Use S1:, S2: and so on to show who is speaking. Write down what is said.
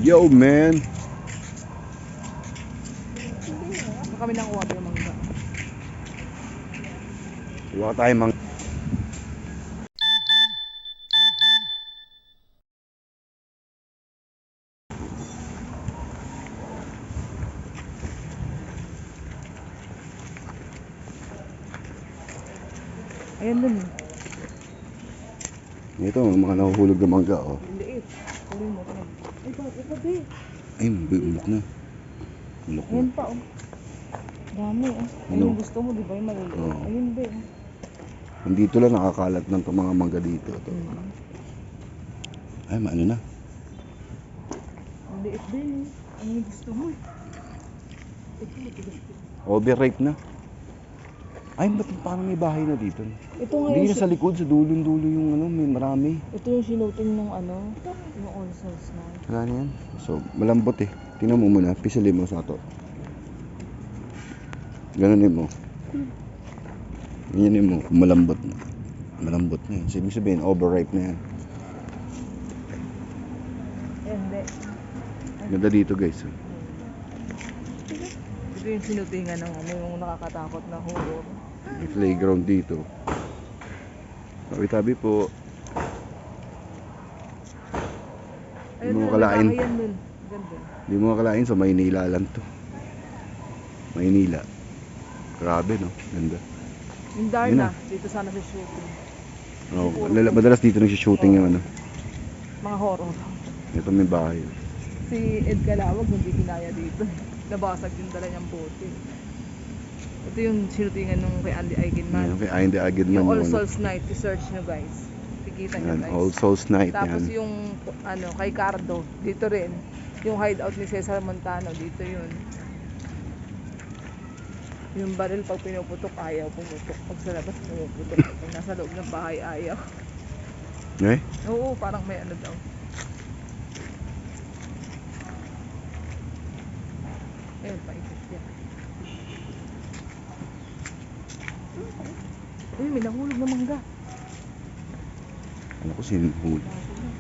S1: Yo, man.
S2: Baka kami nang uwa yung mangga.
S1: Wala tayo mang...
S2: Ayan dun.
S1: Ito, mga nahuhulog na mangga, oh.
S2: Liit. Kunin mo. Ay, bakit ba, be?
S1: Ay, bulok na. Bulok na.
S2: Ayan pa, oh. Dami, oh.
S1: Ano?
S2: Ayun gusto mo, di ba? Yung maliliit.
S1: Oo.
S2: Ayun, be.
S1: Nandito lang nakakalat ng itong mga mangga dito. Ito. Ay, maano na.
S2: Ang liit din, eh. Ano yung gusto mo, eh? Ito, matigas.
S1: Overripe na. Ay, ba't parang may bahay na dito?
S2: Ito nga
S1: Hindi
S2: yung,
S1: na sa likod, sa dulo-dulo yung ano, may marami.
S2: ito yung sinuting ng ano, yung all souls na.
S1: Wala na yan. So, malambot eh. Tingnan mo muna, pisilin mo sa ito. Ganunin mo. Ganyanin mo, kung malambot na. Malambot na yan. So, ibig sabihin, overripe na yan.
S2: Ayan, hindi.
S1: Ganda dito guys.
S2: Ito yung sinutingan ng ano, yung nakakatakot na horror.
S1: May playground dito. Tabi-tabi po.
S2: Ayun,
S1: Hindi mo
S2: na,
S1: akalain.
S2: ayan dun. Ganda.
S1: Hindi mo akalain sa Maynila lang to. Maynila. Grabe no, ganda.
S2: Yung
S1: Yun
S2: Darna,
S1: na.
S2: dito sana sa shooting.
S1: Oh, madalas dito nag-shooting yung ano.
S2: Mga horror.
S1: Ito may bahay.
S2: Si Ed Calawag hindi kinaya dito. Nabasag yung dala niyang bote. Ito yung sinutingan nung kay Andy Eigenman.
S1: Yan, kay Andy Agedman
S2: Yung All
S1: ano.
S2: Souls Night, i-search nyo guys. Kikita nyo
S1: Yan,
S2: guys.
S1: All Souls Night
S2: Tapos
S1: yan.
S2: yung ano, kay Cardo, dito rin. Yung hideout ni Cesar Montano, dito yun. Yung baril pag pinuputok, ayaw pumutok. Pag sa labas, pumuputok. Pag nasa loob ng bahay, ayaw.
S1: Eh?
S2: Oo, parang may ano daw. Ayun, paikot yan. Ayun, may nahulog na mangga.
S1: Ano ko sinihul.
S2: Bago na.